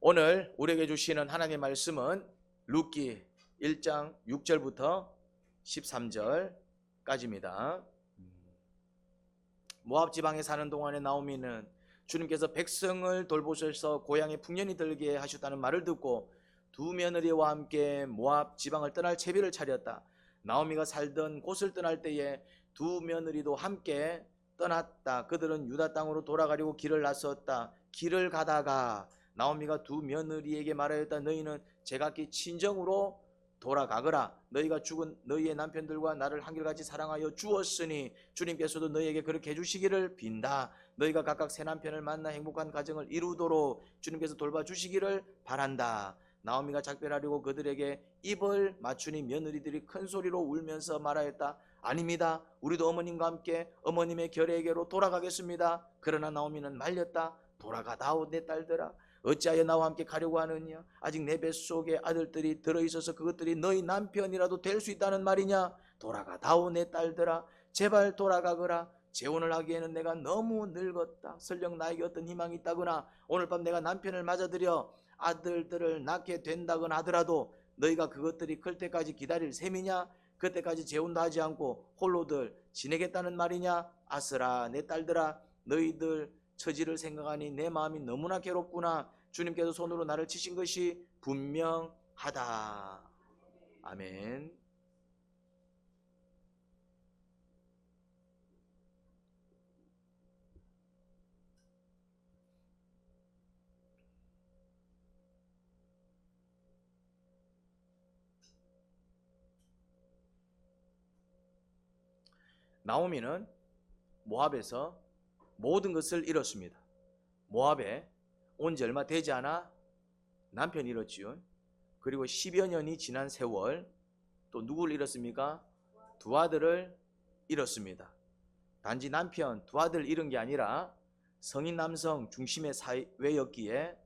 오늘 우리에게 주시는 하나님의 말씀은 룻기 1장 6절부터 13절까지입니다. 모압 지방에 사는 동안에 나오미는 주님께서 백성을 돌보셔서 고향에 풍년이 들게 하셨다는 말을 듣고 두 며느리와 함께 모압 지방을 떠날 채비를 차렸다. 나오미가 살던 곳을 떠날 때에 두 며느리도 함께 떠났다. 그들은 유다 땅으로 돌아가려고 길을 나섰다. 길을 가다가 나오미가 두 며느리에게 말하였다. 너희는 제각기 친정으로 돌아가거라. 너희가 죽은 너희의 남편들과 나를 한결같이 사랑하여 주었으니 주님께서도 너희에게 그렇게 해주시기를 빈다. 너희가 각각 새 남편을 만나 행복한 가정을 이루도록 주님께서 돌봐주시기를 바란다. 나오미가 작별하려고 그들에게 입을 맞추니 며느리들이 큰 소리로 울면서 말하였다. 아닙니다. 우리도 어머님과 함께 어머님의 결례에게로 돌아가겠습니다. 그러나 나오미는 말렸다. 돌아가다오 내 딸들아. 어찌하여 나와 함께 가려고 하느냐? 아직 내 뱃속에 아들들이 들어있어서 그것들이 너희 남편이라도 될 수 있다는 말이냐? 돌아가다오 내 딸들아. 제발 돌아가거라. 재혼을 하기에는 내가 너무 늙었다. 설령 나에게 어떤 희망이 있다거나 오늘 밤 내가 남편을 맞아들여 아들들을 낳게 된다거나 하더라도 너희가 그것들이 클 때까지 기다릴 셈이냐? 그때까지 재혼도 하지 않고 홀로들 지내겠다는 말이냐? 아스라 내 딸들아, 너희들 처지를 생각하니 내 마음이 너무나 괴롭구나. 주님께서 손으로 나를 치신 것이 분명하다. 아멘. 나오미는 모압에서 모든 것을 잃었습니다. 모압에 온 지 얼마 되지 않아 남편 잃었지요. 그리고 10여 년이 지난 세월 또 누구를 잃었습니까? 두 아들을 잃었습니다. 단지 남편 두 아들 잃은 게 아니라 성인 남성 중심의 사회였기에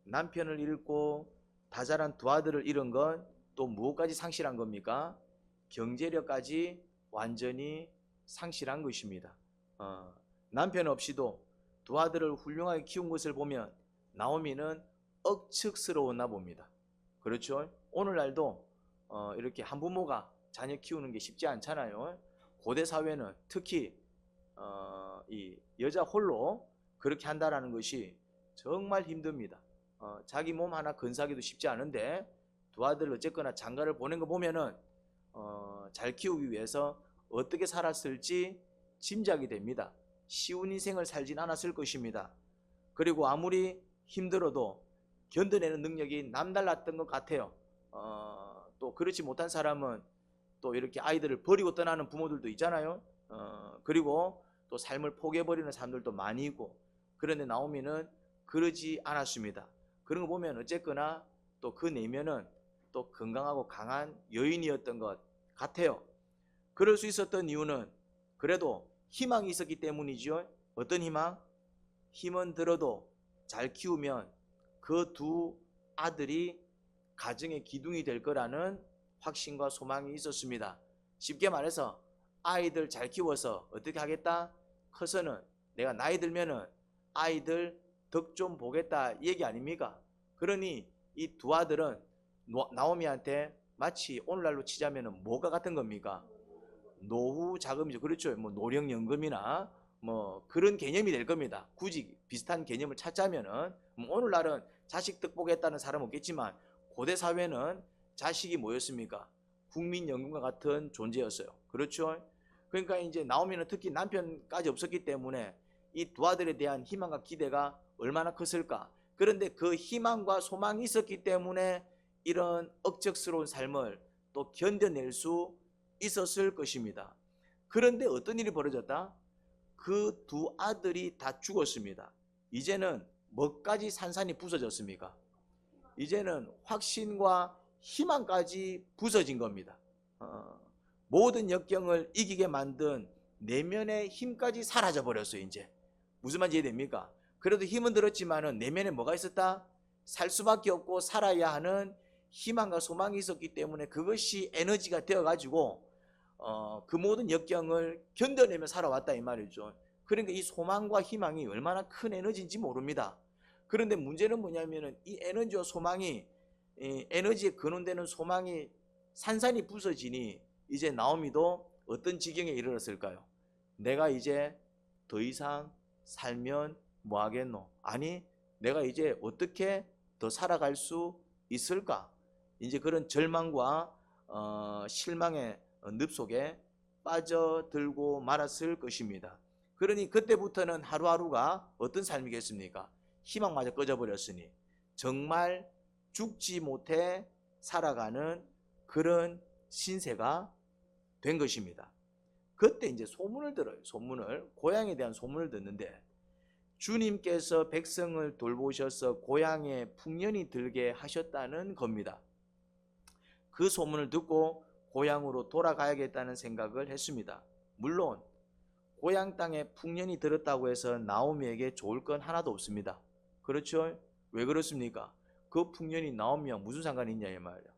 남편을 잃고 다 자란 두 아들을 잃은 건 또 무엇까지 상실한 겁니까? 경제력까지 완전히 상실한 것입니다. 남편 없이도 두 아들을 훌륭하게 키운 것을 보면 나오미는 억측스러웠나 봅니다. 그렇죠? 오늘날도 이렇게 한부모가 자녀 키우는 게 쉽지 않잖아요. 고대 사회는 특히 이 여자 홀로 그렇게 한다라는 것이 정말 힘듭니다. 자기 몸 하나 건사하기도 쉽지 않은데 두 아들 어쨌거나 장가를 보낸 거 보면은 잘 키우기 위해서 어떻게 살았을지 짐작이 됩니다. 쉬운 인생을 살진 않았을 것입니다. 그리고 아무리 힘들어도 견뎌내는 능력이 남달랐던 것 같아요. 또 그렇지 못한 사람은 또 이렇게 아이들을 버리고 떠나는 부모들도 있잖아요. 그리고 또 삶을 포기해버리는 사람들도 많이 있고. 그런데 나오미는 그러지 않았습니다. 그런 거 보면 어쨌거나 또 그 내면은 또 건강하고 강한 여인이었던 것 같아요. 그럴 수 있었던 이유는 그래도 희망이 있었기 때문이죠. 어떤 희망? 힘은 들어도 잘 키우면 그 두 아들이 가정의 기둥이 될 거라는 확신과 소망이 있었습니다. 쉽게 말해서 아이들 잘 키워서 어떻게 하겠다? 커서는 내가 나이 들면은 아이들 덕 좀 보겠다 얘기 아닙니까? 그러니 이 두 아들은 나오미한테 마치 오늘날로 치자면은 뭐가 같은 겁니까? 노후 자금이죠. 그렇죠. 뭐 노령연금이나 뭐 그런 개념이 될 겁니다. 굳이 비슷한 개념을 찾자면은 오늘날은 자식 덕 보겠다는 사람 없겠지만 고대 사회는 자식이 뭐였습니까? 국민연금과 같은 존재였어요. 그렇죠. 그러니까 이제 나오미는 특히 남편까지 없었기 때문에 이 두 아들에 대한 희망과 기대가 얼마나 컸을까. 그런데 그 희망과 소망이 있었기 때문에 이런 억척스러운 삶을 또 견뎌낼 수 있었을 것입니다. 그런데 어떤 일이 벌어졌다? 그 두 아들이 다 죽었습니다. 이제는 뭐까지 산산이 부서졌습니까? 이제는 확신과 희망까지 부서진 겁니다. 모든 역경을 이기게 만든 내면의 힘까지 사라져 버렸어요. 이제 무슨 말인지 이해됩니까? 그래도 힘은 들었지만은 내면에 뭐가 있었다? 살 수밖에 없고 살아야 하는 희망과 소망이 있었기 때문에 그것이 에너지가 되어가지고 그 모든 역경을 견뎌내며 살아왔다 이 말이죠. 그러니까 이 소망과 희망이 얼마나 큰 에너지인지 모릅니다. 그런데 문제는 뭐냐면은 이 에너지와 소망이, 이 에너지에 근원되는 소망이 산산이 부서지니 이제 나오미도 어떤 지경에 이르렀을까요? 내가 이제 더 이상 살면 뭐 하겠노? 아니, 내가 이제 어떻게 더 살아갈 수 있을까? 이제 그런 절망과 실망의 늪 속에 빠져들고 말았을 것입니다. 그러니 그때부터는 하루하루가 어떤 삶이겠습니까? 희망마저 꺼져버렸으니 정말 죽지 못해 살아가는 그런 신세가 된 것입니다. 그때 이제 소문을 들어요. 소문을, 고향에 대한 소문을 듣는데, 주님께서 백성을 돌보셔서 고향에 풍년이 들게 하셨다는 겁니다. 그 소문을 듣고 고향으로 돌아가야겠다는 생각을 했습니다. 물론 고향 땅에 풍년이 들었다고 해서 나오미에게 좋을 건 하나도 없습니다. 그렇죠? 왜 그렇습니까? 그 풍년이 나오미와 무슨 상관이 있냐 이 말이야.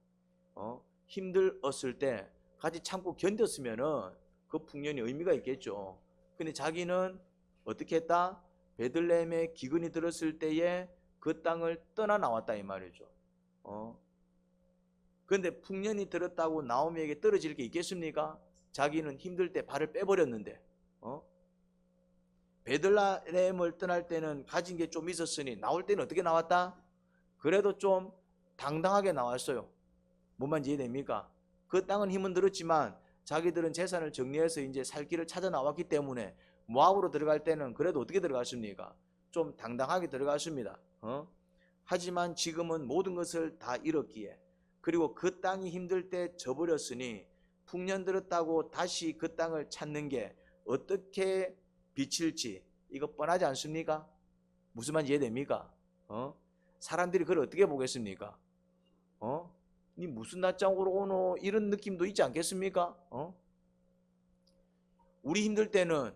힘들었을 때 같이 참고 견뎠으면은 그 풍년이 의미가 있겠죠. 근데 자기는 어떻게 했다? 베들레헴에 기근이 들었을 때에 그 땅을 떠나 나왔다 이 말이죠. 그런데 풍년이 들었다고 나오미에게 떨어질 게 있겠습니까? 자기는 힘들 때 발을 빼버렸는데, 베들레헴을 떠날 때는 가진 게 좀 있었으니 나올 때는 어떻게 나왔다? 그래도 좀 당당하게 나왔어요. 뭔 말인지 이해됩니까? 그 땅은 힘은 들었지만 자기들은 재산을 정리해서 이제 살 길을 찾아 나왔기 때문에 모압으로 들어갈 때는 그래도 어떻게 들어갔습니까? 좀 당당하게 들어갔습니다. 하지만 지금은 모든 것을 다 잃었기에, 그리고 그 땅이 힘들 때 져버렸으니 풍년 들었다고 다시 그 땅을 찾는 게 어떻게 비칠지 이거 뻔하지 않습니까? 무슨 말인지 이해됩니까? 사람들이 그걸 어떻게 보겠습니까? 니 무슨 낯장으로 오노 이런 느낌도 있지 않겠습니까? 우리 힘들 때는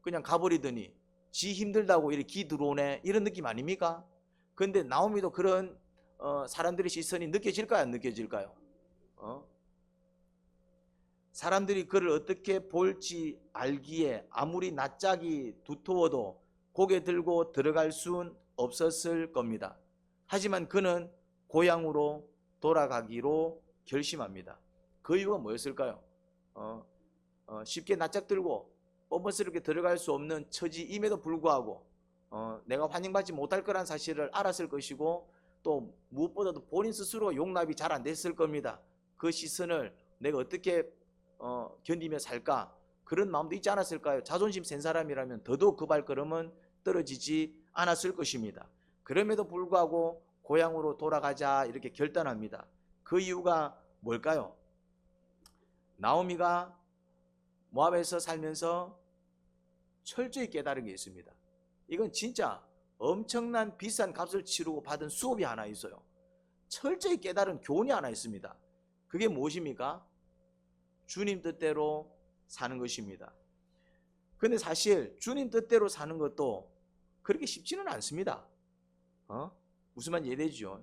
그냥 가버리더니 지 힘들다고 이렇게 기 들어오네 이런 느낌 아닙니까? 근데 나오미도 그런 사람들의 시선이 느껴질까요? 안 느껴질까요? 사람들이 그를 어떻게 볼지 알기에 아무리 낯짝이 두터워도 고개 들고 들어갈 수는 없었을 겁니다. 하지만 그는 고향으로 돌아가기로 결심합니다. 그 이유가 뭐였을까요? 쉽게 낯짝 들고 뻔뻔스럽게 들어갈 수 없는 처지임에도 불구하고 내가 환영받지 못할 거란 사실을 알았을 것이고, 또 무엇보다도 본인 스스로가 용납이 잘 안 됐을 겁니다. 그 시선을 내가 어떻게 견디며 살까? 그런 마음도 있지 않았을까요? 자존심 센 사람이라면 더더욱 그 발걸음은 떨어지지 않았을 것입니다. 그럼에도 불구하고 고향으로 돌아가자 이렇게 결단합니다. 그 이유가 뭘까요? 나오미가 모압에서 살면서 철저히 깨달은 게 있습니다. 이건 진짜 엄청난 비싼 값을 치르고 받은 수업이 하나 있어요. 철저히 깨달은 교훈이 하나 있습니다. 그게 무엇입니까? 주님 뜻대로 사는 것입니다. 근데 사실 주님 뜻대로 사는 것도 그렇게 쉽지는 않습니다. 무슨 말인지 이해되죠?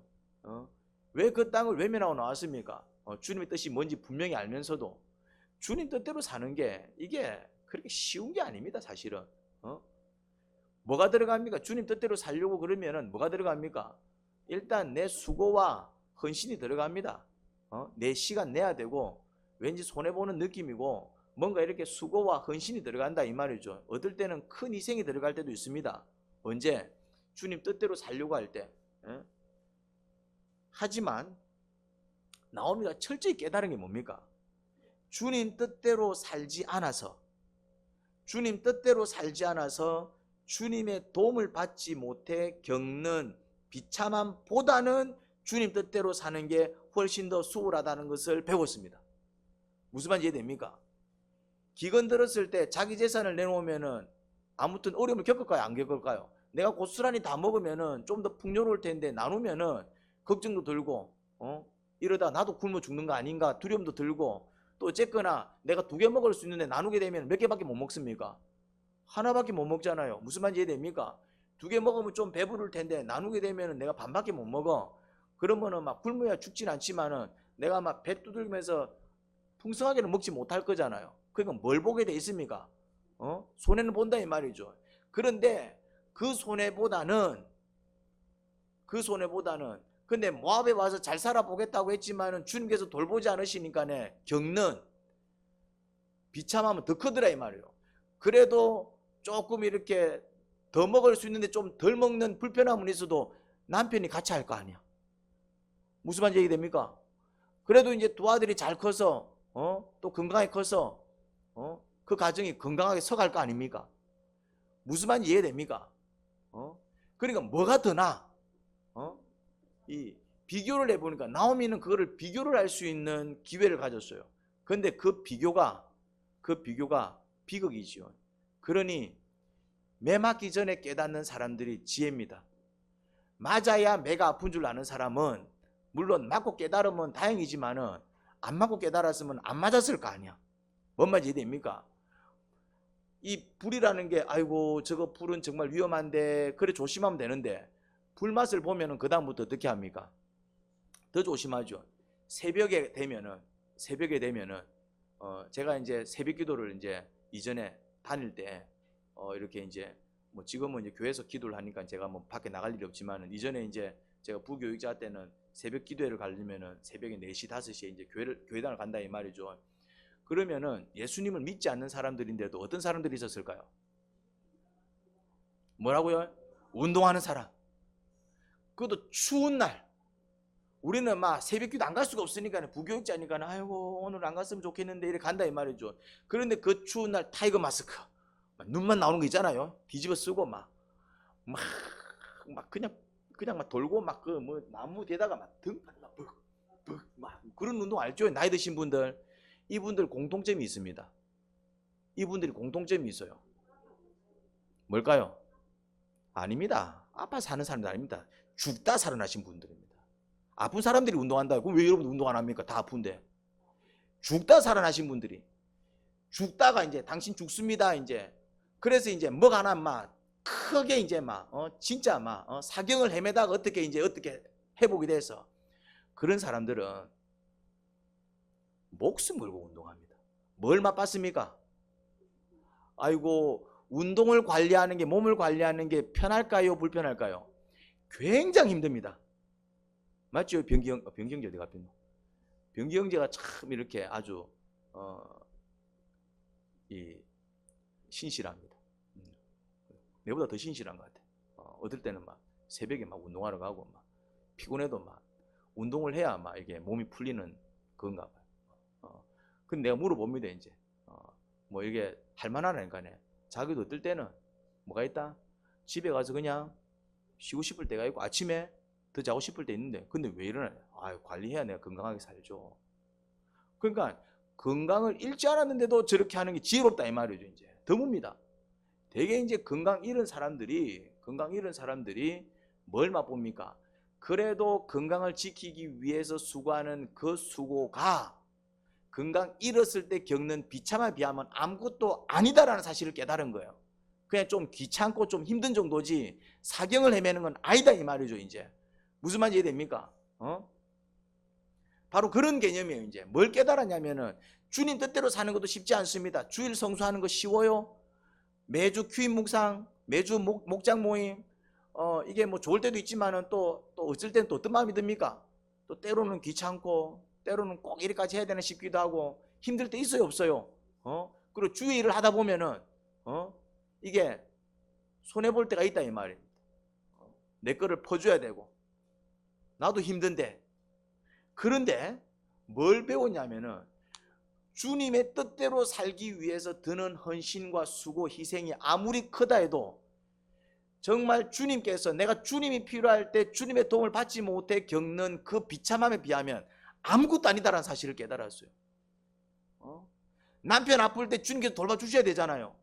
왜 그 땅을 외면하고 나왔습니까? 주님의 뜻이 뭔지 분명히 알면서도 주님 뜻대로 사는 게 이게 그렇게 쉬운 게 아닙니다. 사실은. 뭐가 들어갑니까? 주님 뜻대로 살려고 그러면은 뭐가 들어갑니까? 일단 내 수고와 헌신이 들어갑니다. 내 시간 내야 되고 왠지 손해보는 느낌이고 뭔가 이렇게 수고와 헌신이 들어간다 이 말이죠. 어떨 때는 큰 희생이 들어갈 때도 있습니다. 언제? 주님 뜻대로 살려고 할 때. 하지만 나오미가 철저히 깨달은 게 뭡니까? 주님 뜻대로 살지 않아서, 주님 뜻대로 살지 않아서 주님의 도움을 받지 못해 겪는 비참함보다는 주님 뜻대로 사는 게 훨씬 더 수월하다는 것을 배웠습니다. 무슨 말인지 이해됩니까? 기근 들었을 때 자기 재산을 내놓으면은 아무튼 어려움을 겪을까요? 안 겪을까요? 내가 고스란히 다 먹으면은 좀 더 풍요로울 텐데 나누면은 걱정도 들고 이러다 나도 굶어 죽는 거 아닌가 두려움도 들고, 또 어쨌거나 내가 2개 먹을 수 있는데 나누게 되면 몇 개밖에 못 먹습니까? 하나밖에 못 먹잖아요. 무슨 말인지 이해됩니까? 2개 먹으면 좀 배부를 텐데 나누게 되면 내가 반밖에 못 먹어. 그러면은 막 굶어야 죽진 않지만은 내가 막 배 두들기면서 풍성하게는 먹지 못할 거잖아요. 그러니까 뭘 보게 돼 있습니까? 손해는 본다 이 말이죠. 그런데 그 손해보다는 그 손해보다는. 근데 모압에 와서 잘 살아보겠다고 했지만은 주님께서 돌보지 않으시니까 겪는 비참함은 더 크더라 이 말이에요. 그래도 조금 이렇게 더 먹을 수 있는데 좀 덜 먹는 불편함은 있어도 남편이 같이 할 거 아니야. 무슨 말인지 이해됩니까? 그래도 이제 두 아들이 잘 커서 또 건강하게 커서 그 가정이 건강하게 서갈 거 아닙니까? 무슨 말인지 이해됩니까? 그러니까 뭐가 더 나아? 이 비교를 해보니까 나오미는 그거를 비교를 할 수 있는 기회를 가졌어요. 그런데 그 비교가 비극이지요. 그러니 매 맞기 전에 깨닫는 사람들이 지혜입니다. 맞아야 매가 아픈 줄 아는 사람은 물론 맞고 깨달으면 다행이지만은 안 맞고 깨달았으면 안 맞았을 거 아니야. 뭔 말인지 이해됩니까? 이 불이라는 게 아이고 저거 불은 정말 위험한데 그래 조심하면 되는데 불맛을 보면은 그 다음부터 어떻게 합니까? 더 조심하죠. 새벽에 되면은 제가 이제 새벽 기도를 이제 이전에 다닐 때 이렇게 이제 뭐 지금은 이제 교회에서 기도를 하니까 제가 뭐 밖에 나갈 일이 없지만은 이전에 이제 제가 부교육자 때는 새벽 기도회를 가려면은 새벽에 4시 5시에 이제 교회당을 간다 이 말이죠. 그러면은 예수님을 믿지 않는 사람들인데도 어떤 사람들이 있었을까요? 뭐라고요? 운동하는 사람. 그것도 추운 날. 우리는 막 새벽 기도 안 갈 수가 없으니까 부교육자니까 아이고 오늘 안 갔으면 좋겠는데 이렇게 간다 이 말이죠. 그런데 그 추운 날 타이거 마스크 눈만 나오는 거 있잖아요. 뒤집어 쓰고 막 그냥 막 돌고 막 그 뭐 나무 뒤에다가 막 등판 막 그런 운동 알죠? 나이 드신 분들 이분들 공통점이 있습니다. 이분들이 공통점이 있어요. 뭘까요? 아닙니다. 아파 사는 사람들 아닙니다. 죽다 살아나신 분들입니다. 아픈 사람들이 운동한다. 그럼 왜 여러분 운동 안 합니까? 다 아픈데. 죽다 살아나신 분들이 죽다가 이제 당신 죽습니다. 이제 그래서 이제 뭐가 하나 막 크게 이제 막 진짜 막 사경을 헤매다가 어떻게 회복이 돼서 그런 사람들은 목숨 걸고 운동합니다. 뭘 맛봤습니까? 아이고 운동을 관리하는 게 몸을 관리하는 게 편할까요? 불편할까요? 굉장히 힘듭니다. 맞죠? 병기 형제 어디 갔노? 병기 형제가 참 이렇게 아주 신실합니다. 내보다 더 신실한 것 같아. 어떨 때는 막 새벽에 막 운동하러 가고 막 피곤해도 막 운동을 해야 막 이게 몸이 풀리는 그건가 봐요. 근데 내가 물어봅니다 이제 뭐 이게 할만하니까네. 자기도 어떨 때는 뭐가 있다? 집에 가서 그냥 쉬고 싶을 때가 있고 아침에 더 자고 싶을 때 있는데 근데 왜 이러나? 관리해야 내가 건강하게 살죠. 그러니까 건강을 잃지 않았는데도 저렇게 하는 게 지혜롭다 이 말이죠. 이제 드뭅니다. 되게 이제 건강 잃은 사람들이 뭘 맛봅니까? 그래도 건강을 지키기 위해서 수고하는 그 수고가 건강 잃었을 때 겪는 비참함에 비하면 아무것도 아니다라는 사실을 깨달은 거예요. 그냥 좀 귀찮고 좀 힘든 정도지 사경을 헤매는 건 아니다 이 말이죠. 이제 무슨 말인지 이해됩니까? 바로 그런 개념이에요. 이제 뭘 깨달았냐면은 주님 뜻대로 사는 것도 쉽지 않습니다. 주일 성수하는 거 쉬워요? 매주 큐인 묵상, 매주 목장 모임, 이게 뭐 좋을 때도 있지만은 또 어쩔 때는 또 어떤 마음이 듭니까? 또 때로는 귀찮고, 때로는 꼭 이렇게까지 해야 되나 싶기도 하고, 힘들 때 있어요, 없어요? 그리고 주의 일을 하다 보면은, 이게 손해볼 때가 있다, 이 말입니다. 내 거를 퍼줘야 되고, 나도 힘든데. 그런데 뭘 배웠냐면은, 주님의 뜻대로 살기 위해서 드는 헌신과 수고, 희생이 아무리 크다 해도 정말 주님께서 내가 주님이 필요할 때 주님의 도움을 받지 못해 겪는 그 비참함에 비하면 아무것도 아니다라는 사실을 깨달았어요. 남편 아플 때 주님께서 돌봐주셔야 되잖아요.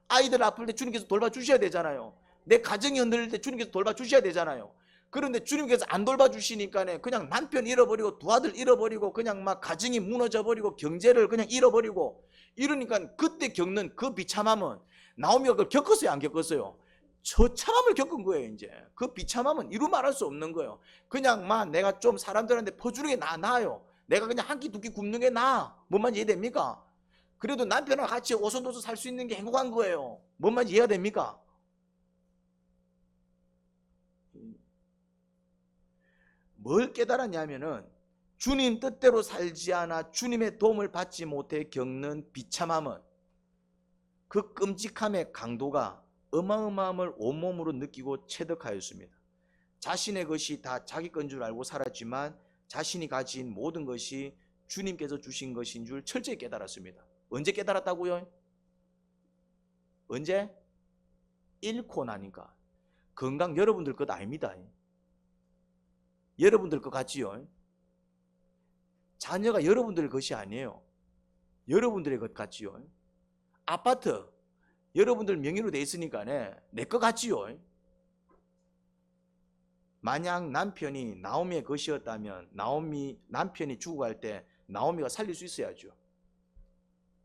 아이들 아플 때 주님께서 돌봐주셔야 되잖아요. 내 가정이 흔들릴 때 주님께서 돌봐주셔야 되잖아요. 그런데 주님께서 안 돌봐주시니까 그냥 남편 잃어버리고 두 아들 잃어버리고 그냥 막 가정이 무너져버리고 경제를 그냥 잃어버리고 이러니까 그때 겪는 그 비참함은 나오미가 그걸 겪었어요, 안 겪었어요? 처참함을 겪은 거예요. 이제 그 비참함은 이루 말할 수 없는 거예요. 그냥 막 내가 좀 사람들한테 퍼주는 게 나아요. 내가 그냥 한 끼 두 끼 굶는 게 나아. 뭔 말인지 이해됩니까? 그래도 남편과 같이 오손도손 살 수 있는 게 행복한 거예요. 뭔 말인지 이해가 됩니까? 뭘 깨달았냐면은 주님 뜻대로 살지 않아 주님의 도움을 받지 못해 겪는 비참함은 그 끔찍함의 강도가 어마어마함을 온몸으로 느끼고 체득하였습니다. 자신의 것이 다 자기 건 줄 알고 살았지만 자신이 가진 모든 것이 주님께서 주신 것인 줄 철저히 깨달았습니다. 언제 깨달았다고요? 언제? 잃고 나니까. 건강 여러분들 것 아닙니다. 여러분들 것 같지요? 자녀가 여러분들 것이 아니에요. 여러분들의 것 같지요? 아파트 여러분들 명의로 돼 있으니까 내 것 같지요? 만약 남편이 나오미의 것이었다면 남편이 죽어갈 때 나오미가 살릴 수 있어야죠.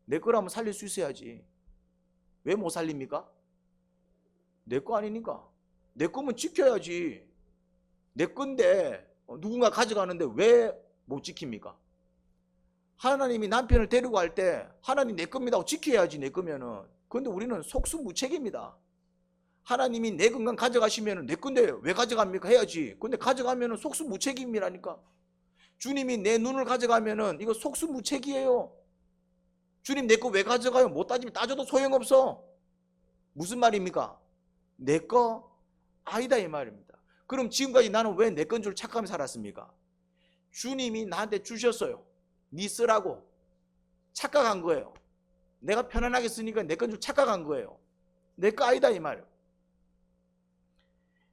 내 거라면 살릴 수 있어야지. 왜 못 살립니까? 내 거 아니니까. 내 거면 지켜야지. 내 건데 누군가 가져가는데 왜 못 지킵니까? 하나님이 남편을 데리고 갈 때 하나님 내 겁니다 하고 지켜야지. 내 거면은. 그런데 우리는 속수무책입니다. 하나님이 내 건강 가져가시면 내 건데 왜 가져갑니까? 해야지. 근데 가져가면 속수무책임이라니까. 주님이 내 눈을 가져가면 이거 속수무책이에요. 주님 내 거 왜 가져가요? 못 따지면 따져도 소용없어. 무슨 말입니까? 내 거 아니다 이 말입니다. 그럼 지금까지 나는 왜 내 건 줄 착각하며 살았습니까? 주님이 나한테 주셨어요. 네 쓰라고 착각한 거예요. 내가 편안하게 쓰니까 내 건 줄 착각한 거예요. 내 거 아니다 이 말이에요.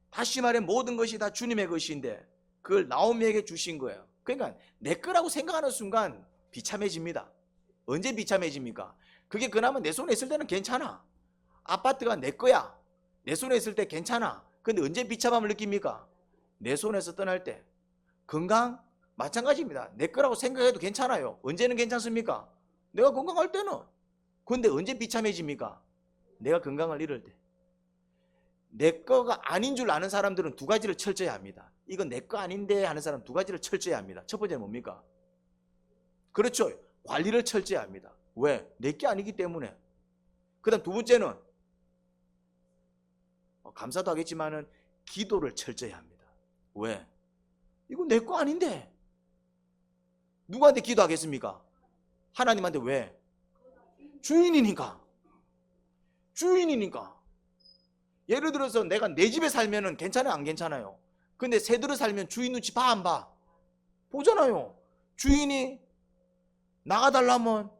다시 말해 모든 것이 다 주님의 것인데 그걸 나오미에게 주신 거예요. 그러니까 내 거라고 생각하는 순간 비참해집니다. 언제 비참해집니까? 그게 그나마 내 손에 있을 때는 괜찮아. 아파트가 내 거야. 내 손에 있을 때 괜찮아. 근데 언제 비참함을 느낍니까? 내 손에서 떠날 때. 건강? 마찬가지입니다. 내 거라고 생각해도 괜찮아요. 언제는 괜찮습니까? 내가 건강할 때는. 근데 언제 비참해집니까? 내가 건강을 잃을 때. 내 거가 아닌 줄 아는 사람들은 두 가지를 철저히 합니다. 이건 내 거 아닌데 하는 사람은 두 가지를 철저히 합니다. 첫 번째는 뭡니까? 그렇죠. 관리를 철저히 합니다. 왜? 내 게 아니기 때문에. 그 다음 두 번째는 감사도 하겠지만은 기도를 철저히 합니다. 왜? 이거 내 거 아닌데. 누구한테 기도하겠습니까? 하나님한테. 왜? 주인이니까. 주인이니까. 예를 들어서 내가 내 집에 살면은 괜찮아요? 안 괜찮아요? 근데 새들어 살면 주인 눈치 봐? 안 봐? 보잖아요. 주인이 나가달라면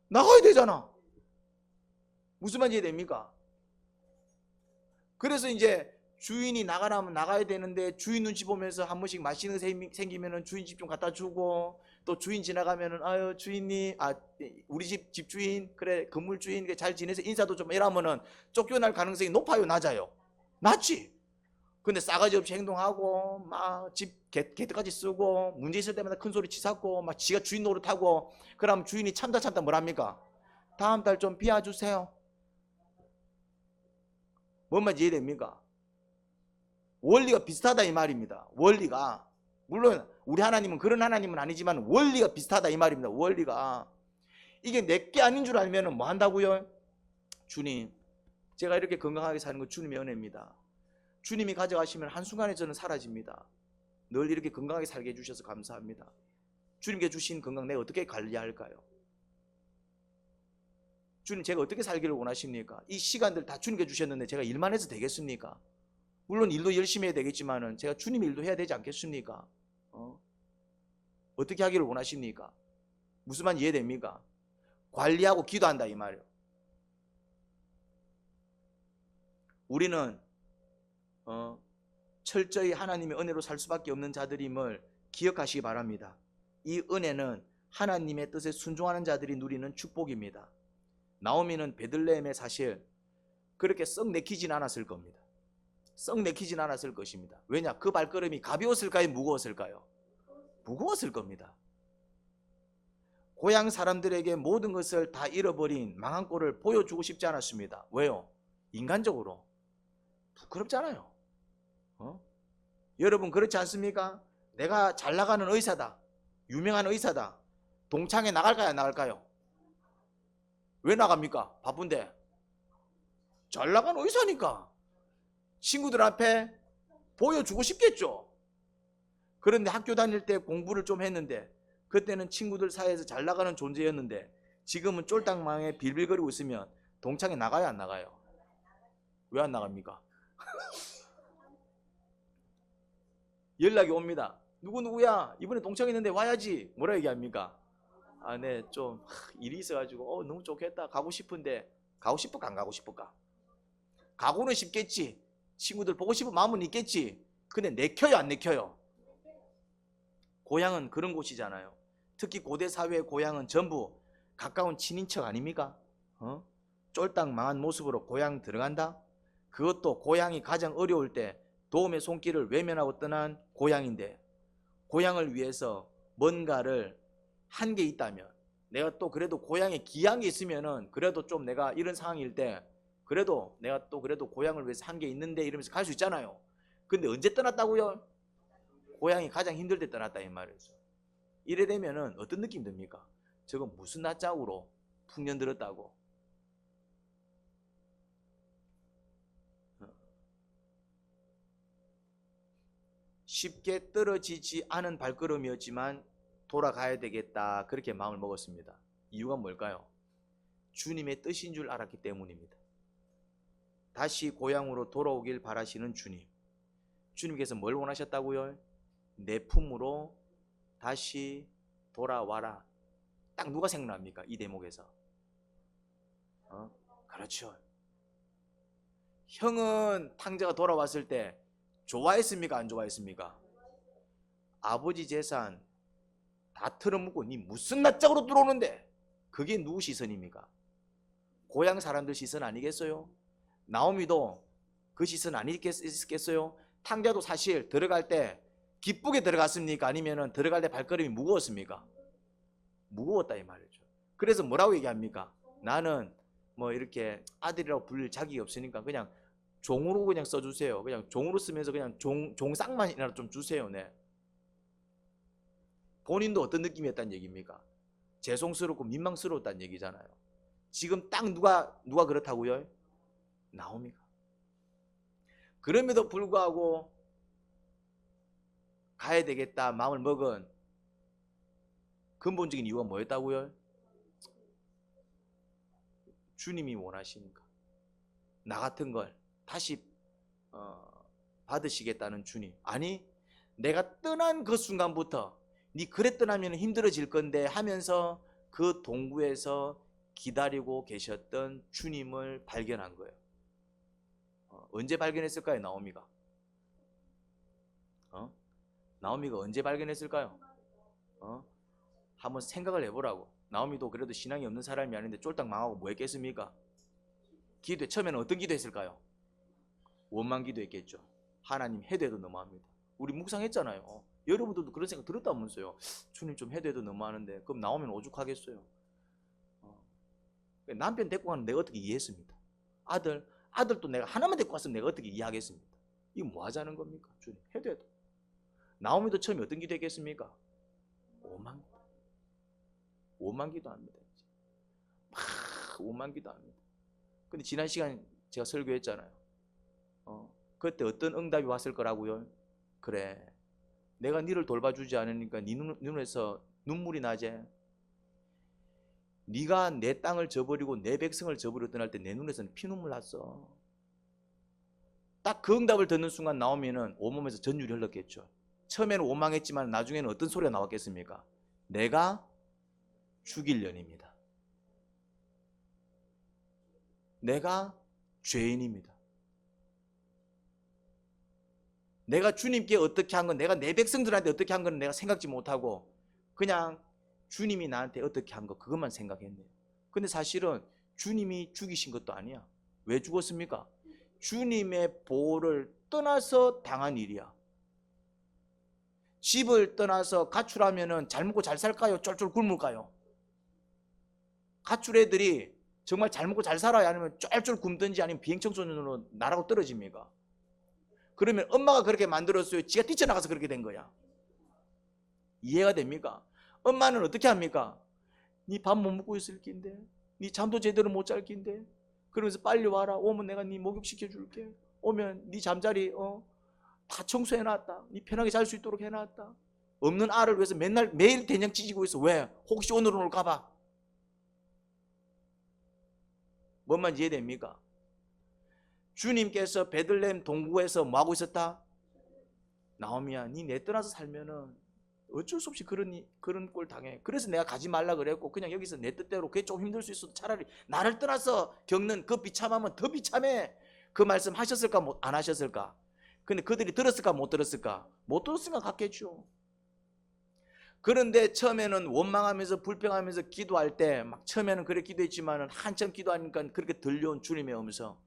나가야 되잖아. 무슨 말인지 이해됩니까? 그래서 이제 주인이 나가라면 나가야 되는데 주인 눈치 보면서 한 번씩 맛있는 거 생기면은 주인 집 좀 갖다 주고, 또 주인 지나가면은 아유 주인님, 우리 집 집주인, 그래 건물 주인 잘 지내서 인사도 좀 이러면은 쫓겨날 가능성이 높아요, 낮아요? 낮지. 근데 싸가지 없이 행동하고 막 집 개떡까지 쓰고 문제 있을 때마다 큰 소리 치닫고 막 지가 주인 노릇하고, 그럼 주인이 참다 뭐랍니까? 다음 달 좀 비워주세요. 뭔 말인지 이해됩니까? 원리가 비슷하다 이 말입니다. 원리가. 물론 우리 하나님은 그런 하나님은 아니지만 원리가 비슷하다 이 말입니다. 원리가. 이게 내게 아닌 줄 알면 뭐 한다고요? 주님, 제가 이렇게 건강하게 사는 건 주님의 은혜입니다. 주님이 가져가시면 한순간에 저는 사라집니다. 늘 이렇게 건강하게 살게 해주셔서 감사합니다. 주님께 주신 건강 내가 어떻게 관리할까요? 주님, 제가 어떻게 살기를 원하십니까? 이 시간들 다 주님께 주셨는데 제가 일만 해서 되겠습니까? 물론 일도 열심히 해야 되겠지만은 제가 주님 일도 해야 되지 않겠습니까? 어떻게 하기를 원하십니까? 무슨 말인지 이해됩니까? 관리하고 기도한다 이 말이에요. 우리는 철저히 하나님의 은혜로 살 수밖에 없는 자들임을 기억하시기 바랍니다. 이 은혜는 하나님의 뜻에 순종하는 자들이 누리는 축복입니다. 나오미는 베들레헴에 사실 그렇게 썩 내키진 않았을 겁니다. 썩 내키진 않았을 것입니다. 왜냐? 그 발걸음이 가벼웠을까요? 무거웠을까요? 무거웠을 겁니다. 고향 사람들에게 모든 것을 다 잃어버린 망한 꼴을 보여주고 싶지 않았습니다. 왜요? 인간적으로 부끄럽잖아요. 여러분 그렇지 않습니까? 내가 잘 나가는 의사다, 유명한 의사다, 동창회 나갈까요? 안 나갈까요? 왜 나갑니까? 바쁜데. 잘 나가는 의사니까 친구들 앞에 보여주고 싶겠죠. 그런데 학교 다닐 때 공부를 좀 했는데 그때는 친구들 사이에서 잘 나가는 존재였는데 지금은 쫄딱망에 빌빌거리고 있으면 동창회 나가요 안 나가요? 왜 안 나갑니까? 연락이 옵니다. 누구누구야 이번에 동창회 있는데 와야지. 뭐라 얘기합니까? 아, 네, 좀 일이 있어가지고 너무 좋겠다. 가고 싶은데 가고 싶을까 안 가고 싶을까? 가고는 싶겠지. 친구들 보고 싶은 마음은 있겠지. 근데 내켜요 안 내켜요? 고향은 그런 곳이잖아요. 특히 고대 사회의 고향은 전부 가까운 친인척 아닙니까? 쫄딱 망한 모습으로 고향 들어간다? 그것도 고향이 가장 어려울 때 도움의 손길을 외면하고 떠난 고향인데 고향을 위해서 뭔가를 한 게 있다면 내가 또 그래도 고향에 귀한 게 있으면은 그래도 좀 내가 이런 상황일 때 그래도 내가 또 그래도 고향을 위해서 한 게 있는데 이러면서 갈 수 있잖아요. 근데 언제 떠났다고요? 고향이 가장 힘들 때 떠났다 이 말이죠. 이래 되면은 어떤 느낌 듭니까? 저거 무슨 낯짝으로 풍년 들었다고. 쉽게 떨어지지 않은 발걸음이었지만 돌아가야 되겠다 그렇게 마음을 먹었습니다. 이유가 뭘까요? 주님의 뜻인 줄 알았기 때문입니다. 다시 고향으로 돌아오길 바라시는 주님. 주님께서 뭘 원하셨다고요? 내 품으로 다시 돌아와라. 딱 누가 생각납니까? 이 대목에서. 그렇죠. 형은 탕자가 돌아왔을 때 좋아했습니까? 안 좋아했습니까? 아버지 재산 다 털어먹고 니 무슨 낯짝으로 들어오는데? 그게 누구 시선입니까? 고향 사람들 시선 아니겠어요? 나오미도 그 시선 아니겠어요? 탕자도 사실 들어갈 때 기쁘게 들어갔습니까? 아니면 들어갈 때 발걸음이 무거웠습니까? 무거웠다 이 말이죠. 그래서 뭐라고 얘기합니까? 나는 뭐 이렇게 아들이라고 불릴 자격이 없으니까 그냥 종으로 그냥 써주세요. 그냥 종으로 쓰면서 그냥 종상만이라도 좀 주세요. 네. 본인도 어떤 느낌이었다는 얘기입니까? 죄송스럽고 민망스러웠다는 얘기잖아요. 지금 딱 누가 그렇다고요? 나오미가. 그럼에도 불구하고 가야 되겠다 마음을 먹은 근본적인 이유가 뭐였다고요? 주님이 원하시니까 나 같은 걸 다시 받으시겠다는 주님. 아니 내가 떠난 그 순간부터 니 그래 떠나면 힘들어질 건데 하면서 그 동구에서 기다리고 계셨던 주님을 발견한 거예요. 언제 발견했을까요? 나오미가 나오미가 언제 발견했을까요? 한번 생각을 해보라고. 나오미도 그래도 신앙이 없는 사람이 아닌데 쫄딱 망하고 뭐 했겠습니까? 기도에 처음에는 어떤 기도했을까요? 원망 기도했겠죠. 하나님 해도해도 너무합니다. 우리 묵상했잖아요. 여러분들도 그런 생각 들었다면서요. 주님 좀 해도해도 너무하는데 그럼 나오면 오죽하겠어요. 남편 데리고 가는 내가 어떻게 이해했습니까? 아들도 내가 하나만 데리고 갔으면 내가 어떻게 이해하겠습니까? 이거 뭐 하자는 겁니까? 주님 해도해도. 나오미도 처음에 어떤 기도했겠습니까? 오만 기도합니다. 막 오만 기도합니다. 근데 지난 시간 제가 설교했잖아요. 그때 어떤 응답이 왔을 거라고요? 그래, 내가 니를 돌봐주지 않으니까 니 눈에서 눈물이 나지. 네가 내 땅을 저버리고 내 백성을 저버리고 떠날 때 내 눈에서는 피눈물 났어. 딱 그 응답을 듣는 순간 나오면은 온몸에서 전율이 흘렀겠죠. 처음에는 원망했지만 나중에는 어떤 소리가 나왔겠습니까? 내가 죽일년입니다. 내가 죄인입니다. 내가 주님께 어떻게 한 건, 내가 내 백성들한테 어떻게 한 건 내가 생각지 못하고 그냥 주님이 나한테 어떻게 한 거 그것만 생각했네요. 근데 사실은 주님이 죽이신 것도 아니야. 왜 죽었습니까? 주님의 보호를 떠나서 당한 일이야. 집을 떠나서 가출하면은 잘 먹고 잘 살까요? 쫄쫄 굶을까요? 가출 애들이 정말 잘 먹고 잘 살아야 아니면 쫄쫄 굶든지 아니면 비행청소년으로 나라고 떨어집니까? 그러면 엄마가 그렇게 만들었어요? 지가 뛰쳐나가서 그렇게 된 거야? 이해가 됩니까? 엄마는 어떻게 합니까? 니 밥 못 먹고 있을 낀데, 니 잠도 제대로 못 잘 낀데, 그러면서 빨리 와라. 오면 내가 니 목욕시켜 줄게. 오면 니 잠자리 다 청소해놨다. 니 편하게 잘 수 있도록 해놨다. 없는 알을 위해서 매일 된장 찢고 있어. 왜? 혹시 오늘은 올까봐. 뭔 말인지 이해됩니까? 주님께서 베들레헴 동부에서 뭐하고 있었다? 나오미야, 니 내 떠나서 살면은 어쩔 수 없이 그런 꼴 당해. 그래서 내가 가지 말라 그랬고, 그냥 여기서 내 뜻대로 그게 좀 힘들 수 있어도 차라리 나를 떠나서 겪는 그 비참하면 더 비참해. 그 말씀 하셨을까 안 하셨을까? 근데 그들이 들었을까 못 들었을까? 못 들었을까 같겠죠. 그런데 처음에는 원망하면서 불평하면서 기도할 때 막 처음에는 그렇게 기도했지만 한참 기도하니까 그렇게 들려온 주님의 음성,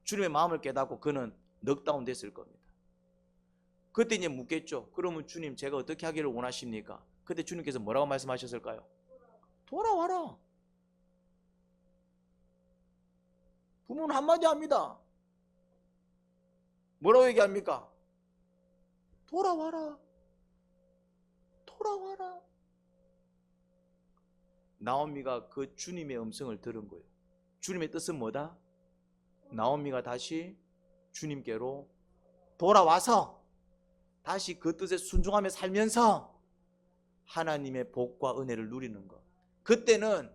주님의 마음을 깨닫고 그는 넉다운 됐을 겁니다. 그때 이제 묻겠죠. 그러면 주님, 제가 어떻게 하기를 원하십니까? 그때 주님께서 뭐라고 말씀하셨을까요? 돌아와라. 부모는 한마디 합니다. 뭐라고 얘기합니까? 돌아와라. 돌아와라. 나오미가 그 주님의 음성을 들은 거예요. 주님의 뜻은 뭐다? 나오미가 다시 주님께로 돌아와서 다시 그 뜻에 순종하며 살면서 하나님의 복과 은혜를 누리는 것. 그때는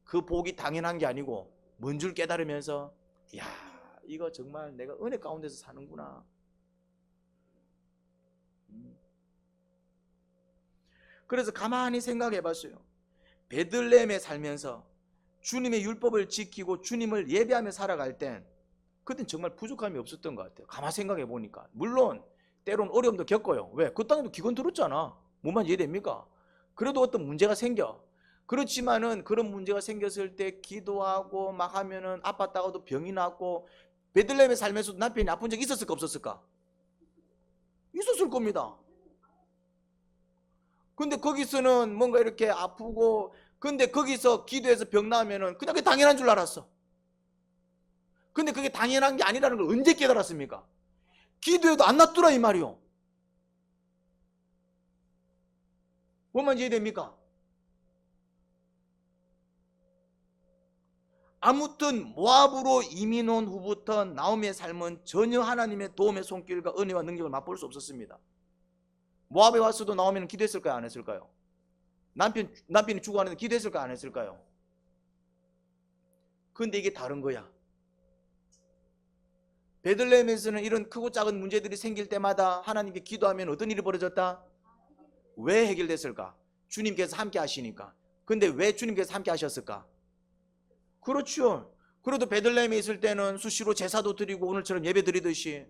그 복이 당연한 게 아니고 뭔 줄 깨달으면서, 야, 이거 정말 내가 은혜 가운데서 사는구나. 그래서 가만히 생각해 봤어요. 베들레헴에 살면서 주님의 율법을 지키고 주님을 예배하며 살아갈 땐 그땐 정말 부족함이 없었던 것 같아요. 가만히 생각해 보니까. 물론 때론 어려움도 겪어요. 왜? 그 땅에도 기근 들었잖아. 뭐만 이해됩니까? 그래도 어떤 문제가 생겨. 그렇지만은 그런 문제가 생겼을 때 기도하고 막 하면은 아팠다가도 병이 났고, 베들레헴에 살면서도 남편이 아픈 적 있었을까 없었을까? 있었을 겁니다. 근데 거기서는 뭔가 이렇게 아프고, 근데 거기서 기도해서 병 나으면은 그냥 그게 당연한 줄 알았어. 근데 그게 당연한 게 아니라는 걸 언제 깨달았습니까? 기도해도 안 낫더라 이 말이요. 뭔 이해됩니까? 아무튼 모압으로 이민 온 후부터 나오미의 삶은 전혀 하나님의 도움의 손길과 은혜와 능력을 맛볼 수 없었습니다. 모압에 왔어도 나오미는 기도했을까요? 안 했을까요? 남편이 죽어가는데 기도했을까요? 안 했을까요? 근데 이게 다른 거야. 베들레헴에서는 이런 크고 작은 문제들이 생길 때마다 하나님께 기도하면 어떤 일이 벌어졌다? 왜 해결됐을까? 주님께서 함께 하시니까. 근데 왜 주님께서 함께 하셨을까? 그렇죠. 그래도 베들레헴에 있을 때는 수시로 제사도 드리고 오늘처럼 예배 드리듯이.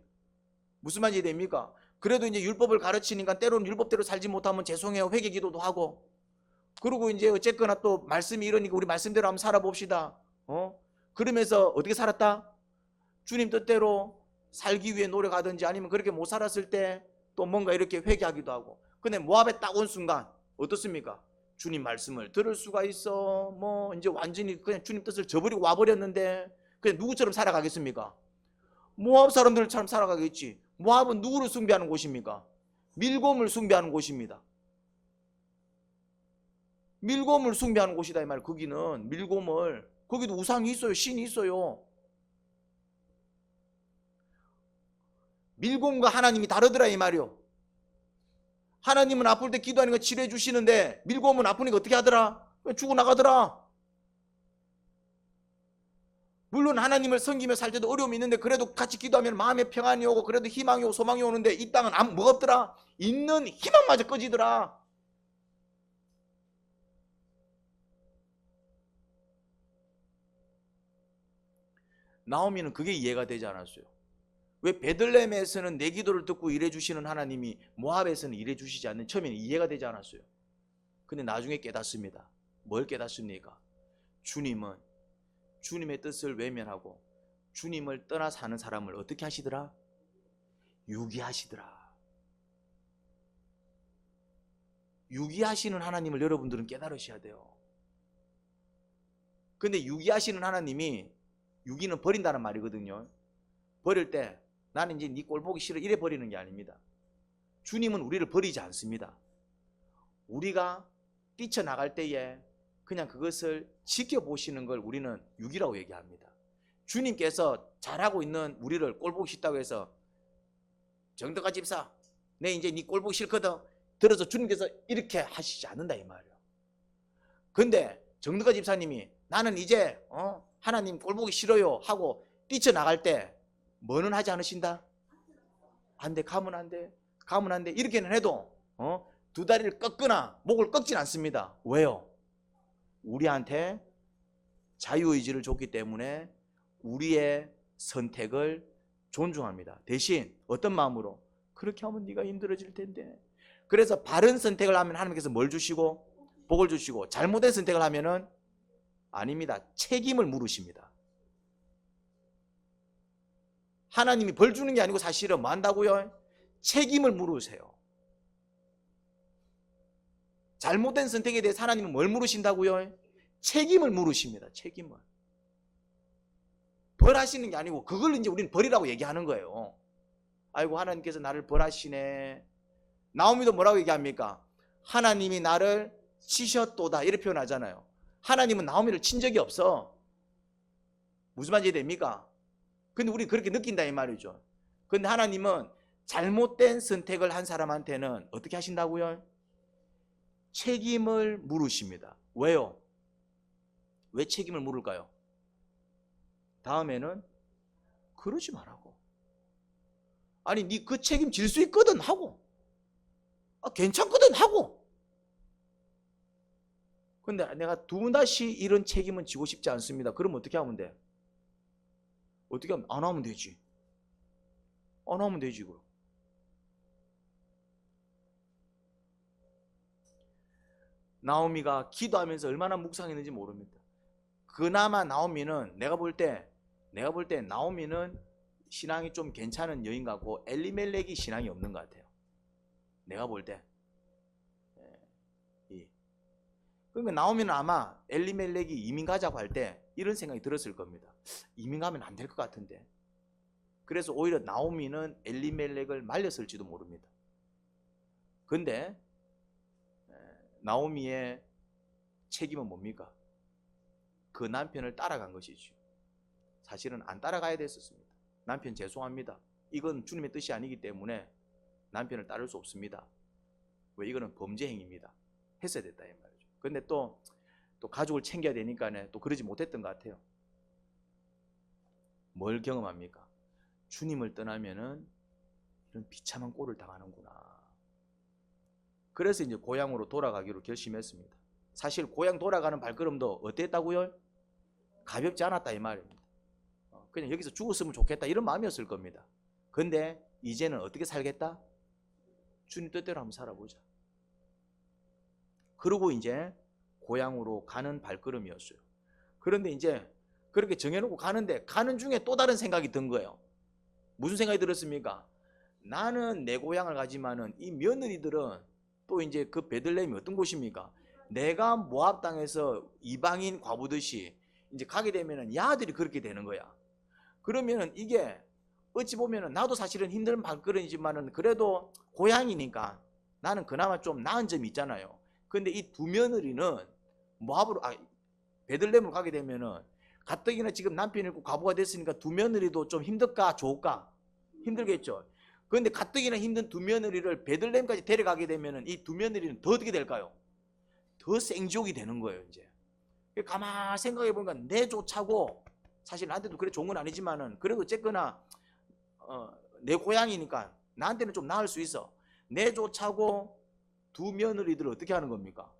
무슨 말인지 됩니까? 그래도 이제 율법을 가르치니까 때로는 율법대로 살지 못하면 죄송해요, 회개 기도도 하고. 그리고 이제 어쨌거나 또 말씀이 이러니까 우리 말씀대로 한번 살아봅시다. 그러면서 어떻게 살았다? 주님 뜻대로 살기 위해 노력하든지 아니면 그렇게 못 살았을 때 또 뭔가 이렇게 회개하기도 하고. 근데 모압에 딱 온 순간 어떻습니까? 주님 말씀을 들을 수가 있어. 뭐 이제 완전히 그냥 주님 뜻을 저버리고 와버렸는데 그냥 누구처럼 살아가겠습니까? 모압 사람들처럼 살아가겠지. 모압은 누구를 숭배하는 곳입니까? 밀곰을 숭배하는 곳입니다. 밀곰을 숭배하는 곳이다 이 말. 거기는 밀곰을, 거기도 우상이 있어요. 신이 있어요. 밀곰과 하나님이 다르더라 이 말이요. 하나님은 아플 때 기도하는 거 치료해 주시는데 밀곰은 아프니까 어떻게 하더라? 죽어나가더라. 물론 하나님을 섬기며 살 때도 어려움이 있는데 그래도 같이 기도하면 마음에 평안이 오고 그래도 희망이 오고 소망이 오는데 이 땅은 뭐가 없더라? 있는 희망마저 꺼지더라. 나오미는 그게 이해가 되지 않았어요. 왜 베들레헴에서는 내 기도를 듣고 일해 주시는 하나님이 모압에서는 일해 주시지 않는, 처음에는 이해가 되지 않았어요. 근데 나중에 깨닫습니다. 뭘 깨닫습니까? 주님은 주님의 뜻을 외면하고 주님을 떠나 사는 사람을 어떻게 하시더라? 유기하시더라. 유기하시는 하나님을 여러분들은 깨달으셔야 돼요. 근데 유기하시는 하나님이, 유기는 버린다는 말이거든요. 버릴 때 나는 이제 네 꼴 보기 싫어 이래 버리는 게 아닙니다. 주님은 우리를 버리지 않습니다. 우리가 뛰쳐나갈 때에 그냥 그것을 지켜보시는 걸 우리는 유기라고 얘기합니다. 주님께서 잘하고 있는 우리를 꼴 보기 싫다고 해서 정덕아 집사, 내 이제 네 꼴 보기 싫거든. 들어서 주님께서 이렇게 하시지 않는다 이 말이에요. 근데 정덕아 집사님이 나는 이제 하나님 꼴 보기 싫어요 하고 뛰쳐나갈 때 뭐는 하지 않으신다? 안 돼, 가면 안 돼, 가면 안 돼. 이렇게는 해도 두 다리를 꺾거나 목을 꺾진 않습니다. 왜요? 우리한테 자유의지를 줬기 때문에 우리의 선택을 존중합니다. 대신 어떤 마음으로? 그렇게 하면 네가 힘들어질 텐데. 그래서 바른 선택을 하면 하나님께서 뭘 주시고? 복을 주시고, 잘못된 선택을 하면은 아닙니다. 책임을 물으십니다. 하나님이 벌 주는 게 아니고 사실은 뭐 한다고요? 책임을 물으세요. 잘못된 선택에 대해서 하나님은 뭘 물으신다고요? 책임을 물으십니다. 책임을. 벌하시는 게 아니고 그걸 이제 우리는 벌이라고 얘기하는 거예요. 아이고 하나님께서 나를 벌하시네. 나오미도 뭐라고 얘기합니까? 하나님이 나를 치셨도다 이렇게 표현하잖아요. 하나님은 나오미를 친 적이 없어. 무슨 말인지 됩니까? 근데 우리 그렇게 느낀다 이 말이죠. 근데 하나님은 잘못된 선택을 한 사람한테는 어떻게 하신다고요? 책임을 물으십니다. 왜요? 왜 책임을 물을까요? 다음에는 그러지 말라고. 아니 네 그 책임 질 수 있거든 하고, 괜찮거든 하고. 근데 내가 두다시 이런 책임은 지고 싶지 않습니다. 그럼 어떻게 하면 돼? 어떻게 하면? 안 하면 되지. 안 하면 되지. 그럼. 나오미가 기도하면서 얼마나 묵상했는지 모릅니다. 그나마 나오미는 내가 볼 때 나오미는 신앙이 좀 괜찮은 여인 같고 엘리멜렉이 신앙이 없는 것 같아요. 내가 볼 때. 그러니까 나오미는 아마 엘리멜렉이 이민 가자고 할 때 이런 생각이 들었을 겁니다. 이민 가면 안 될 것 같은데. 그래서 오히려 나오미는 엘리멜렉을 말렸을지도 모릅니다. 근데 나오미의 책임은 뭡니까? 그 남편을 따라간 것이죠. 사실은 안 따라가야 됐었습니다. 남편 죄송합니다. 이건 주님의 뜻이 아니기 때문에 남편을 따를 수 없습니다. 왜? 이거는 범죄 행위입니다. 했어야 됐다 이 말이죠. 근데 또 가족을 챙겨야 되니까 또 그러지 못했던 것 같아요. 뭘 경험합니까? 주님을 떠나면은 이런 비참한 꼴을 당하는구나. 그래서 이제 고향으로 돌아가기로 결심했습니다. 사실 고향 돌아가는 발걸음도 어땠다고요? 가볍지 않았다 이 말입니다. 그냥 여기서 죽었으면 좋겠다 이런 마음이었을 겁니다. 근데 이제는 어떻게 살겠다? 주님 뜻대로 한번 살아보자. 그러고 이제 고향으로 가는 발걸음이었어요. 그런데 이제 그렇게 정해놓고 가는데 가는 중에 또 다른 생각이 든 거예요. 무슨 생각이 들었습니까? 나는 내 고향을 가지만은 이 며느리들은 또 이제 그 베들레헴이 어떤 곳입니까? 내가 모압 땅에서 이방인 과부듯이 이제 가게 되면은 야들이 그렇게 되는 거야. 그러면은 이게 어찌 보면은 나도 사실은 힘든 발걸음이지만은 그래도 고향이니까 나는 그나마 좀 나은 점이 있잖아요. 근데 이 두 며느리는 모압으로 베들레헴으로 가게 되면은 가뜩이나 지금 남편이 있고 과부가 됐으니까 두 며느리도 좀 힘들까 좋을까? 힘들겠죠. 그런데 가뜩이나 힘든 두 며느리를 베들레헴까지 데려가게 되면은 이 두 며느리는 더 어떻게 될까요? 더 생지옥이 되는 거예요. 이제 가만 생각해 보니까 내조차고 사실 나한테도 그래 좋은 건 아니지만은 그래도 어쨌거나 내 고향이니까 나한테는 좀 나을 수 있어. 내조차고 두 며느리들을 어떻게 하는 겁니까?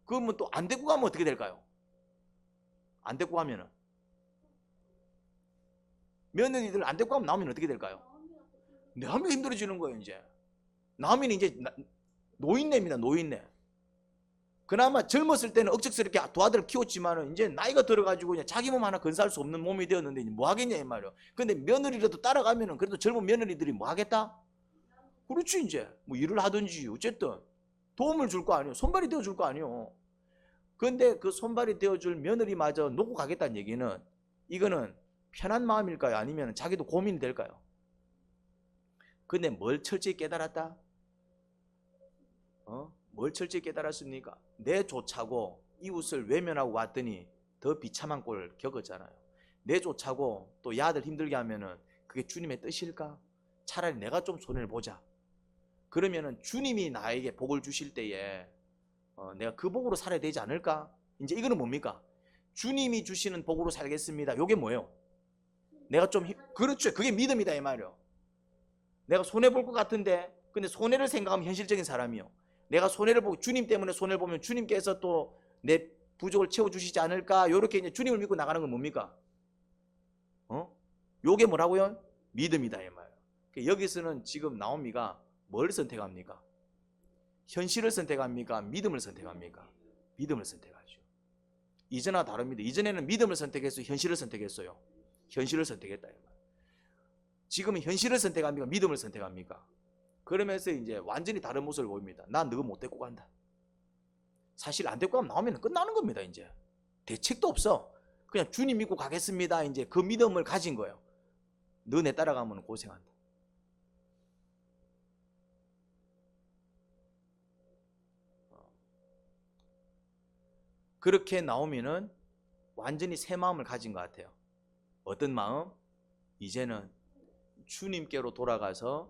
그러면 또 안 데리고 가면 어떻게 될까요? 안 데리고 가면은 며느리들 안 데리고 가면 나오면 어떻게 될까요? 나오면 힘들어지는 거예요. 이제 나오면 이제 노인네입니다. 노인네. 그나마 젊었을 때는 억척스럽게 두 아들을 키웠지만은 이제 나이가 들어가지고 그냥 자기 몸 하나 건사할 수 없는 몸이 되었는데 이제 뭐 하겠냐 이 말이야. 근데 며느리라도 따라가면은 그래도 젊은 며느리들이 뭐 하겠다? 그렇지. 이제 뭐 일을 하든지 어쨌든 도움을 줄 거 아니에요. 손발이 되어 줄 거 아니에요. 근데 그 손발이 되어줄 며느리마저 놓고 가겠다는 얘기는 이거는 편한 마음일까요? 아니면 자기도 고민이 될까요? 근데 뭘 철저히 깨달았다? 뭘 철저히 깨달았습니까? 내조차고 이웃을 외면하고 왔더니 더 비참한 꼴을 겪었잖아요. 내조차고 또 야들 힘들게 하면은 그게 주님의 뜻일까? 차라리 내가 좀 손해를 보자. 그러면은 주님이 나에게 복을 주실 때에 내가 그 복으로 살아야 되지 않을까? 이제 이거는 뭡니까? 주님이 주시는 복으로 살겠습니다. 요게 뭐예요? 내가 좀 그렇죠. 그게 믿음이다 이 말이요. 내가 손해 볼 것 같은데 근데 손해를 생각하면 현실적인 사람이요. 내가 손해를 보고 주님 때문에 손해를 보면 주님께서 또 내 부족을 채워주시지 않을까? 요렇게 이제 주님을 믿고 나가는 건 뭡니까? 요게 뭐라고요? 믿음이다 이 말. 여기서는 지금 나오미가 뭘 선택합니까? 현실을 선택합니까? 믿음을 선택합니까? 믿음을 선택하죠. 이전과 다릅니다. 이전에는 믿음을 선택해서 현실을 선택했어요. 현실을 선택했다 이 말. 지금은 현실을 선택합니까? 믿음을 선택합니까? 그러면서 이제 완전히 다른 모습을 보입니다. 난 너 못 데리고 간다. 사실 안 데리고 가면 나오면 끝나는 겁니다. 이제 대책도 없어. 그냥 주님 믿고 가겠습니다. 이제 그 믿음을 가진 거예요. 너 내 따라가면 고생한다. 그렇게 나오면은 완전히 새 마음을 가진 것 같아요. 어떤 마음? 이제는 주님께로 돌아가서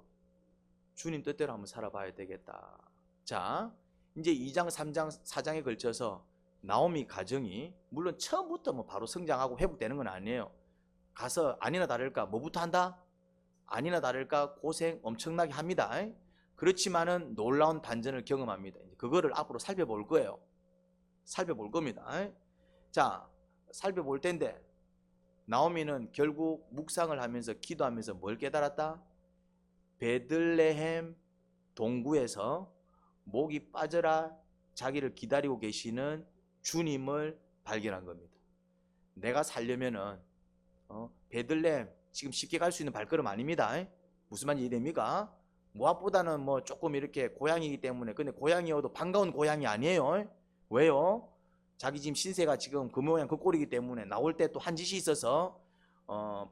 주님 뜻대로 한번 살아봐야 되겠다. 자, 이제 2장, 3장, 4장에 걸쳐서 나오미 가정이 물론 처음부터 뭐 바로 성장하고 회복되는 건 아니에요. 가서 아니나 다를까 뭐부터 한다? 아니나 다를까 고생 엄청나게 합니다. 그렇지만은 놀라운 반전을 경험합니다. 그거를 앞으로 살펴볼 거예요. 살펴볼 겁니다. 자, 살펴볼 텐데 나오미는 결국 묵상을 하면서 기도하면서 뭘 깨달았다? 베들레헴 동구에서 목이 빠져라 자기를 기다리고 계시는 주님을 발견한 겁니다. 내가 살려면은 베들레헴 지금 쉽게 갈 수 있는 발걸음 아닙니다. 무슨 말인지 이해됩니까? 모압보다는 뭐 조금 이렇게 고향이기 때문에, 근데 고향이어도 반가운 고향이 아니에요. 왜요? 자기 지금 신세가 지금 그 모양 그 꼴이기 때문에 나올 때 또 한 짓이 있어서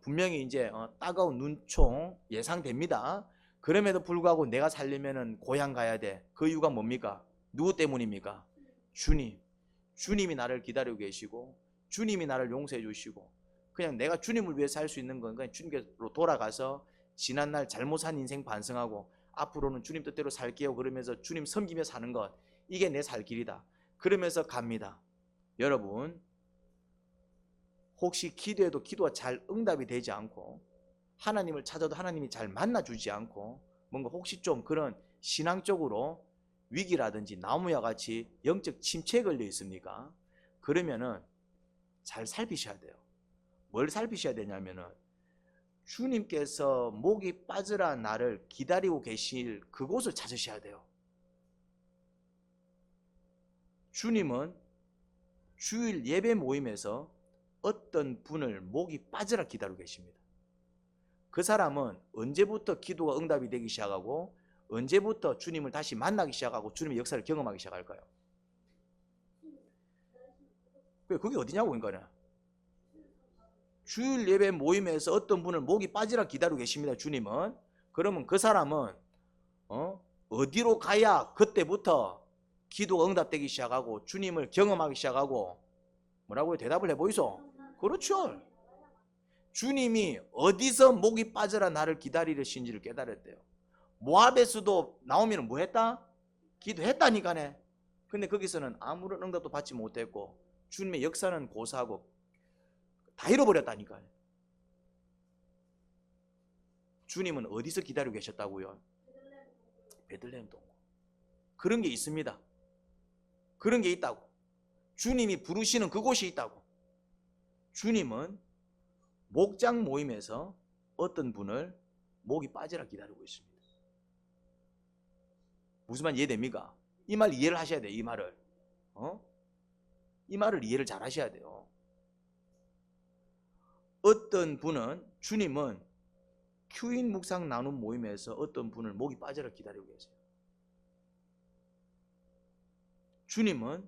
분명히 이제 따가운 눈총 예상됩니다. 그럼에도 불구하고 내가 살려면은 고향 가야 돼. 그 이유가 뭡니까? 누구 때문입니까? 주님. 주님이 나를 기다리고 계시고 주님이 나를 용서해 주시고 그냥 내가 주님을 위해 살 수 있는 건 그냥 주님께로 돌아가서 지난날 잘못 산 인생 반성하고 앞으로는 주님 뜻대로 살게요 그러면서 주님 섬기며 사는 것, 이게 내 살 길이다. 그러면서 갑니다. 여러분, 혹시 기도해도 기도가 잘 응답이 되지 않고 하나님을 찾아도 하나님이 잘 만나주지 않고 뭔가 혹시 좀 그런 신앙적으로 위기라든지 나무와 같이 영적 침체에 걸려 있습니까? 그러면은 잘 살피셔야 돼요. 뭘 살피셔야 되냐면은 주님께서 목이 빠져라 나를 기다리고 계실 그곳을 찾으셔야 돼요. 주님은 주일 예배 모임에서 어떤 분을 목이 빠져라 기다리고 계십니다. 그 사람은 언제부터 기도가 응답이 되기 시작하고 언제부터 주님을 다시 만나기 시작하고 주님의 역사를 경험하기 시작할까요? 그게 어디냐고 그러니까 주일 예배 모임에서 어떤 분을 목이 빠지라 기다리고 계십니다. 주님은. 그러면 그 사람은 어디로 가야 그때부터 기도가 응답되기 시작하고 주님을 경험하기 시작하고 뭐라고요? 대답을 해보이소. 그렇죠. 주님이 어디서 목이 빠져라 나를 기다리시는지를 깨달았대요. 모압에서도 나오면 뭐 했다? 기도했다니까네. 근데 거기서는 아무런 응답도 받지 못했고 주님의 역사는 고사하고 다 잃어버렸다니까요. 주님은 어디서 기다리고 계셨다고요? 베들레헴 동굴. 그런 게 있습니다. 그런 게 있다고. 주님이 부르시는 그곳이 있다고. 주님은 목장 모임에서 어떤 분을 목이 빠지라 기다리고 있습니다. 무슨 말 이해됩니까? 이 말 이해를 하셔야 돼요. 이 말을. 이 말을 이해를 잘 하셔야 돼요. 어떤 분은 주님은 큐인 묵상 나눔 모임에서 어떤 분을 목이 빠져라 기다리고 계세요. 주님은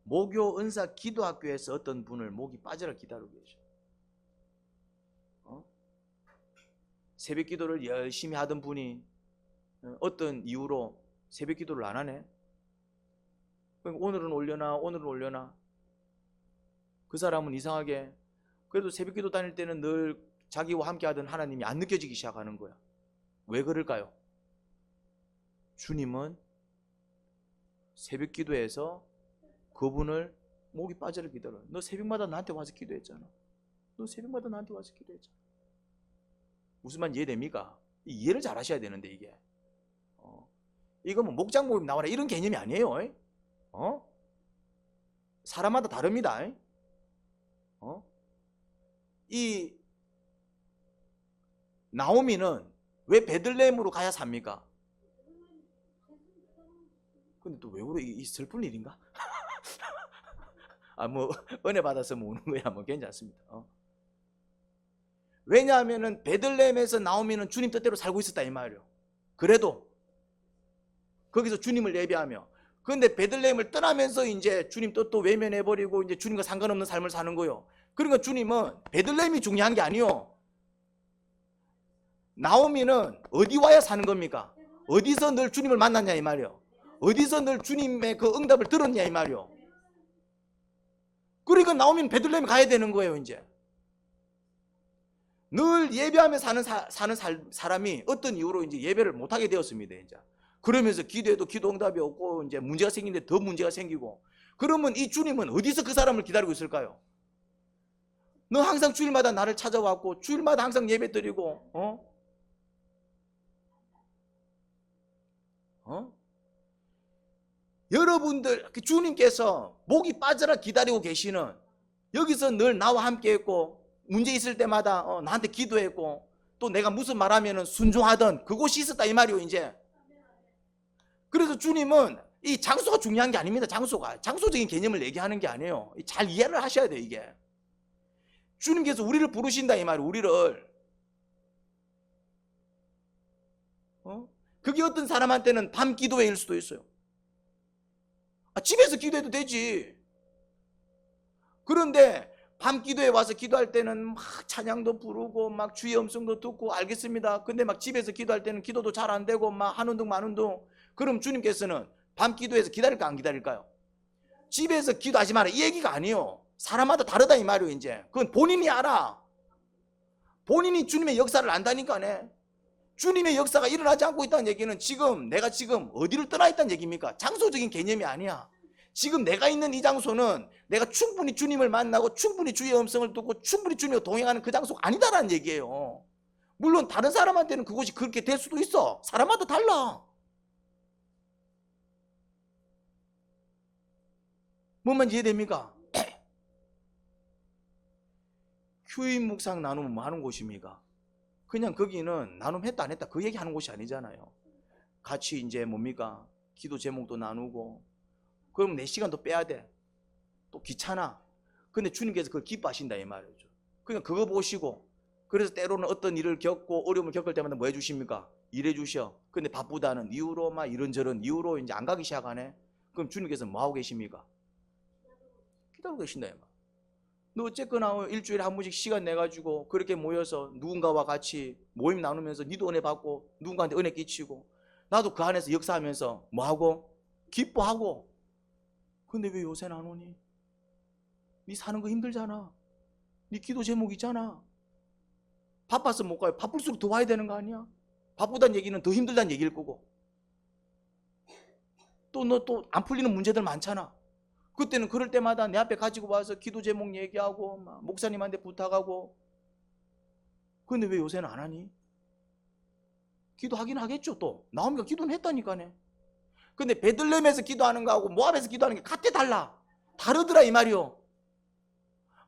모교 은사 기도학교에서 어떤 분을 목이 빠져라 기다리고 계셔요. 새벽 기도를 열심히 하던 분이 어떤 이유로 새벽 기도를 안 하네? 오늘은 올려나 그 사람은 이상하게 그래도 새벽 기도 다닐 때는 늘 자기와 함께 하던 하나님이 안 느껴지기 시작하는 거야. 왜 그럴까요? 주님은 새벽 기도에서 그분을 목이 빠져라 기다려. 너 새벽마다 나한테 와서 기도했잖아. 너 새벽마다 나한테 와서 기도했잖아. 무슨 말인지 이해됩니까? 이해를 잘 하셔야 되는데 이게 이거 뭐 목장 모임 나와라 이런 개념이 아니에요. 사람마다 다릅니다. 이 나오미는 왜 베들레헴으로 가야 삽니까? 근데 또 왜 그래? 이 슬픈 일인가? 뭐 은혜 받아서 뭐 우는 거야 뭐 괜찮습니다. 왜냐하면은 베들레헴에서 나오미는 주님 뜻대로 살고 있었다 이 말이에요. 그래도 거기서 주님을 예배하며, 그런데 베들레헴을 떠나면서 이제 주님 뜻도 외면해버리고 이제 주님과 상관없는 삶을 사는 거요. 그러니까 주님은 베들레헴이 중요한 게 아니요. 나오미는 어디 와야 사는 겁니까? 어디서 늘 주님을 만났냐 이 말이요. 어디서 늘 주님의 그 응답을 들었냐 이 말이요. 그러니까 나오미는 베들레헴에 가야 되는 거예요. 이제 늘 예배하며 사는 사람이 어떤 이유로 이제 예배를 못하게 되었습니다. 이제 그러면서 기도해도 기도 응답이 없고 이제 문제가 생기는데 더 문제가 생기고, 그러면 이 주님은 어디서 그 사람을 기다리고 있을까요? 너 항상 주일마다 나를 찾아왔고 주일마다 항상 예배 드리고 여러분들 주님께서 목이 빠져라 기다리고 계시는, 여기서 늘 나와 함께 했고 문제 있을 때마다 나한테 기도했고 또 내가 무슨 말하면 순종하던 그곳이 있었다 이 말이요. 이제 그래서 주님은 이 장소가 중요한 게 아닙니다. 장소적인 개념을 얘기하는 게 아니에요. 잘 이해를 하셔야 돼요. 이게 주님께서 우리를 부르신다 이 말이에요. 우리를 그게 어떤 사람한테는 밤 기도회일 수도 있어요. 집에서 기도해도 되지. 그런데 밤 기도에 와서 기도할 때는 막 찬양도 부르고 막 주의 음성도 듣고 알겠습니다. 근데 막 집에서 기도할 때는 기도도 잘 안 되고 막 하는 둥 마는 둥. 그럼 주님께서는 밤 기도에서 기다릴까 안 기다릴까요? 집에서 기도하지 마라 이 얘기가 아니에요. 사람마다 다르다 이 말이에요. 이제 그건 본인이 알아. 본인이 주님의 역사를 안다니까네. 주님의 역사가 일어나지 않고 있다는 얘기는 내가 지금 어디를 떠나 있다는 얘기입니까? 장소적인 개념이 아니야. 지금 내가 있는 이 장소는 내가 충분히 주님을 만나고 충분히 주의 음성을 듣고 충분히 주님과 동행하는 그 장소가 아니다라는 얘기예요. 물론 다른 사람한테는 그곳이 그렇게 될 수도 있어. 사람마다 달라. 뭔 말인지 이해됩니까? 휴임 묵상 나누면 뭐 하는 곳입니까? 그냥 거기는 나눔했다 안 했다 그 얘기하는 곳이 아니잖아요. 같이 이제 뭡니까? 기도 제목도 나누고, 그럼 내 시간도 빼야 돼. 또 귀찮아. 근데 주님께서 그걸 기뻐하신다 이 말이죠. 그러니까 그거 보시고, 그래서 때로는 어떤 일을 겪고 어려움을 겪을 때마다 뭐 해주십니까? 일해 주셔. 근데 바쁘다는 이유로 막 이런저런 이유로 이제 안 가기 시작하네. 그럼 주님께서 뭐 하고 계십니까? 기다리고 계신다 이 말. 너 어쨌거나 일주일에 한 번씩 시간 내가지고 그렇게 모여서 누군가와 같이 모임 나누면서 니도 은혜 받고 누군가한테 은혜 끼치고 나도 그 안에서 역사하면서 뭐하고? 기뻐하고. 근데 왜 요새는 안 오니? 니 사는 거 힘들잖아. 니 기도 제목 있잖아. 바빠서 못 가요. 바쁠수록 더 와야 되는 거 아니야? 바쁘다는 얘기는 더 힘들다는 얘기일 거고. 또 너 또 안 풀리는 문제들 많잖아. 그때는 그럴 때마다 내 앞에 가지고 와서 기도 제목 얘기하고 막 목사님한테 부탁하고. 근데 왜 요새는 안 하니? 기도하긴 하겠죠. 또 나오미가 기도는 했다니까네. 근데 베들레헴에서 기도하는 거하고 모압에서 기도하는 게 같아 달라. 다르더라 이 말이요.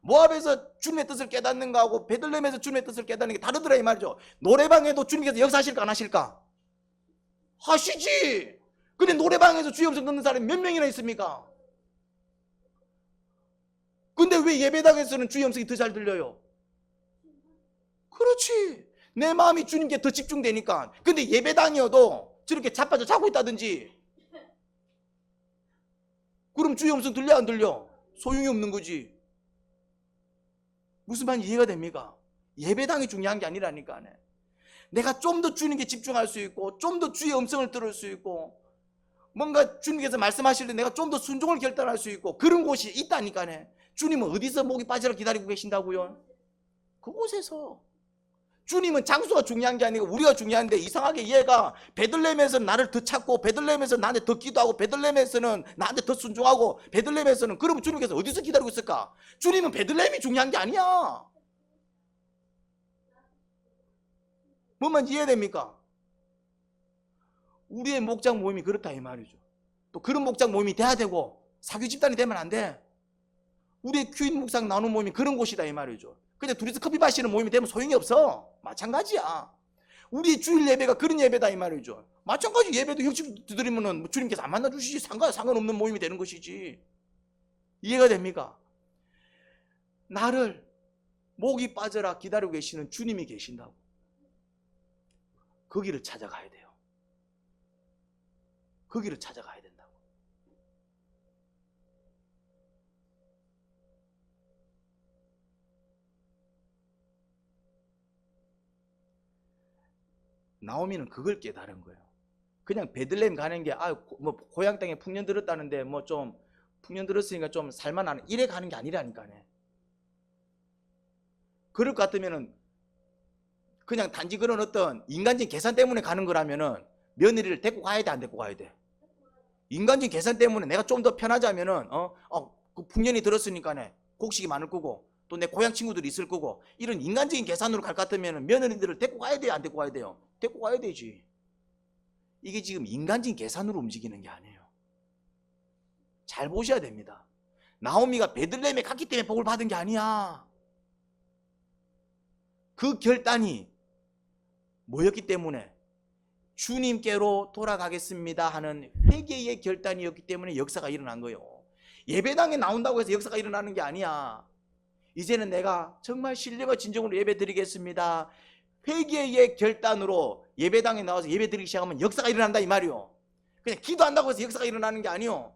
모압에서 주님의 뜻을 깨닫는 거하고 베들레헴에서 주님의 뜻을 깨닫는 게 다르더라 이 말이죠. 노래방에도 주님께서 역사하실까 안 하실까? 하시지. 근데 노래방에서 주의 음성 듣는 사람이 몇 명이나 있습니까? 근데 왜 예배당에서는 주의 음성이 더 잘 들려요? 그렇지. 내 마음이 주님께 더 집중되니까. 근데 예배당이어도 저렇게 자빠져 자고 있다든지, 그럼 주의 음성 들려 안 들려? 소용이 없는 거지. 무슨 말인지 이해가 됩니까? 예배당이 중요한 게 아니라니까. 내가 좀 더 주님께 집중할 수 있고 좀 더 주의 음성을 들을 수 있고 뭔가 주님께서 말씀하실 때 내가 좀 더 순종을 결단할 수 있고 그런 곳이 있다니까네. 주님은 어디서 목이 빠지라 기다리고 계신다고요? 그곳에서. 주님은 장소가 중요한 게 아니고 우리가 중요한데, 이상하게 얘가 베들레헴에서는 나를 더 찾고, 베들레헴에서는 나한테 더 기도하고, 베들레헴에서는 나한테 더 순종하고, 베들레헴에서는, 그러면 주님께서 어디서 기다리고 있을까? 주님은 베들레헴이 중요한 게 아니야. 뭔 이해됩니까? 우리의 목장 모임이 그렇다 이 말이죠. 또 그런 목장 모임이 돼야 되고, 사교 집단이 되면 안 돼. 우리의 큐인 묵상 나누는 모임이 그런 곳이다 이 말이죠. 그냥 둘이서 커피 마시는 모임이 되면 소용이 없어. 마찬가지야. 우리 주일 예배가 그런 예배다 이 말이죠. 마찬가지 예배도 형식 드리면은 주님께서 안 만나주시지, 상관없는 모임이 되는 것이지. 이해가 됩니까? 나를 목이 빠져라 기다리고 계시는 주님이 계신다고. 거기를 찾아가야 돼요. 거기를 찾아가야 된다고. 나오미는 그걸 깨달은 거예요. 그냥 베들레헴 가는 게 뭐 고향 땅에 풍년 들었다는데 뭐 좀 풍년 들었으니까 좀 살만하는, 이래 가는 게 아니라니까요. 그럴 것 같으면은 그냥 단지 그런 어떤 인간적인 계산 때문에 가는 거라면은 며느리를 데리고 가야 돼, 안 데리고 가야 돼? 인간적인 계산 때문에 내가 좀 더 편하자면은 그 풍년이 들었으니까네 곡식이 많을 거고 또 내 고향 친구들이 있을 거고, 이런 인간적인 계산으로 갈 것 같으면은 며느리들을 데리고 가야 돼요, 안 데리고 가야 돼요? 데리고 가야 되지. 이게 지금 인간적인 계산으로 움직이는 게 아니에요. 잘 보셔야 됩니다. 나오미가 베들레헴에 갔기 때문에 복을 받은 게 아니야. 그 결단이 뭐였기 때문에? 주님께로 돌아가겠습니다 하는 회개의 결단이었기 때문에 역사가 일어난 거예요. 예배당에 나온다고 해서 역사가 일어나는 게 아니야. 이제는 내가 정말 신령과 진정으로 예배 드리겠습니다. 회개의 결단으로 예배당에 나와서 예배 드리기 시작하면 역사가 일어난다 이 말이요. 그냥 기도한다고 해서 역사가 일어나는 게 아니요.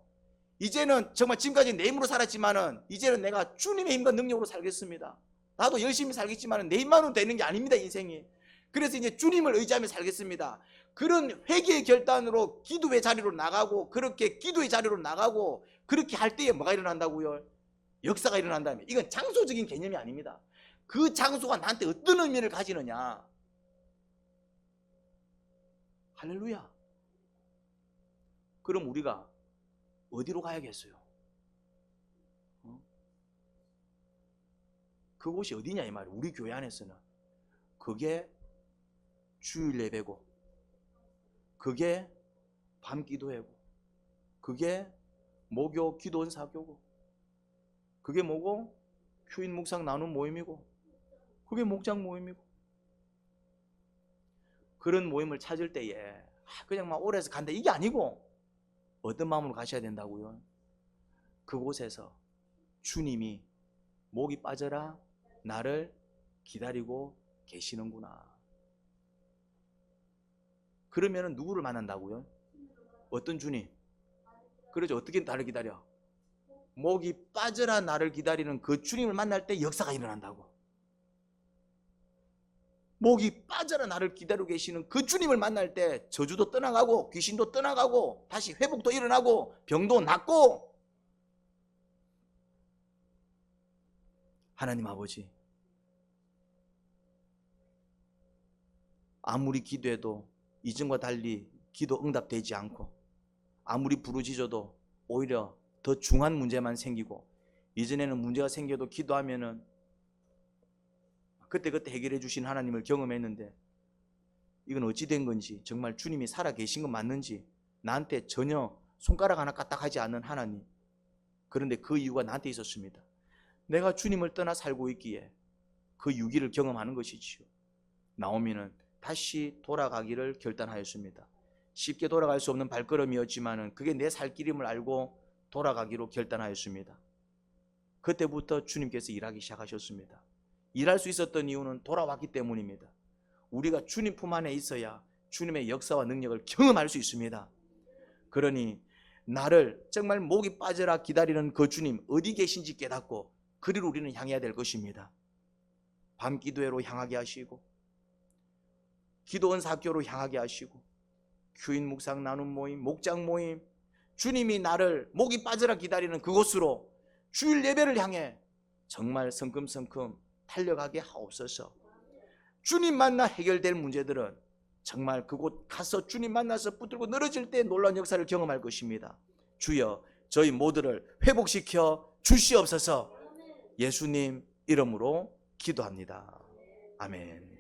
이제는 정말 지금까지 내 힘으로 살았지만은 이제는 내가 주님의 힘과 능력으로 살겠습니다. 나도 열심히 살겠지만은 내 힘만으로 되는 게 아닙니다, 인생이. 그래서 이제 주님을 의지하며 살겠습니다. 그런 회개의 결단으로 기도의 자리로 나가고, 그렇게 기도의 자리로 나가고, 그렇게 할 때에 뭐가 일어난다고요? 역사가 일어난다면. 이건 장소적인 개념이 아닙니다. 그 장소가 나한테 어떤 의미를 가지느냐. 할렐루야. 그럼 우리가 어디로 가야겠어요? 그곳이 어디냐 이 말이에요. 우리 교회 안에서는 그게 주일 예배고, 그게 밤 기도회고, 그게 목요 기도원 사교고, 그게 뭐고? 큐인 묵상 나눔 모임이고, 그게 목장 모임이고. 그런 모임을 찾을 때에 그냥 막 오래서 간다 이게 아니고, 어떤 마음으로 가셔야 된다고요? 그곳에서 주님이 목이 빠져라 나를 기다리고 계시는구나. 그러면은 누구를 만난다고요? 어떤 주님? 그러죠. 어떻게 나를 기다려? 목이 빠져라 나를 기다리는 그 주님을 만날 때 역사가 일어난다고. 목이 빠져라 나를 기다리고 계시는 그 주님을 만날 때 저주도 떠나가고, 귀신도 떠나가고, 다시 회복도 일어나고, 병도 낫고. 하나님 아버지, 아무리 기도해도 이전과 달리 기도 응답되지 않고, 아무리 부르짖어도 오히려 더 중한 문제만 생기고, 이전에는 문제가 생겨도 기도하면은 그때그때 해결해 주신 하나님을 경험했는데, 이건 어찌 된 건지, 정말 주님이 살아 계신 건 맞는지 나한테 전혀 손가락 하나 까딱하지 않는 하나님. 그런데 그 이유가 나한테 있었습니다. 내가 주님을 떠나 살고 있기에 그 유기를 경험하는 것이지요. 나오미는 다시 돌아가기를 결단하였습니다. 쉽게 돌아갈 수 없는 발걸음이었지만 그게 내 살 길임을 알고 돌아가기로 결단하였습니다. 그때부터 주님께서 일하기 시작하셨습니다. 일할 수 있었던 이유는 돌아왔기 때문입니다. 우리가 주님 품 안에 있어야 주님의 역사와 능력을 경험할 수 있습니다. 그러니 나를 정말 목이 빠져라 기다리는 그 주님 어디 계신지 깨닫고 그리로 우리는 향해야 될 것입니다. 밤 기도회로 향하게 하시고, 기도원 사교로 향하게 하시고, 큐인 묵상 나눔 모임, 목장 모임, 주님이 나를 목이 빠져라 기다리는 그곳으로 주일 예배를 향해 정말 성큼성큼 달려가게 하옵소서. 주님 만나 해결될 문제들은 정말 그곳 가서 주님 만나서 붙들고 늘어질 때 놀라운 역사를 경험할 것입니다. 주여 저희 모두를 회복시켜 주시옵소서. 예수님 이름으로 기도합니다. 아멘.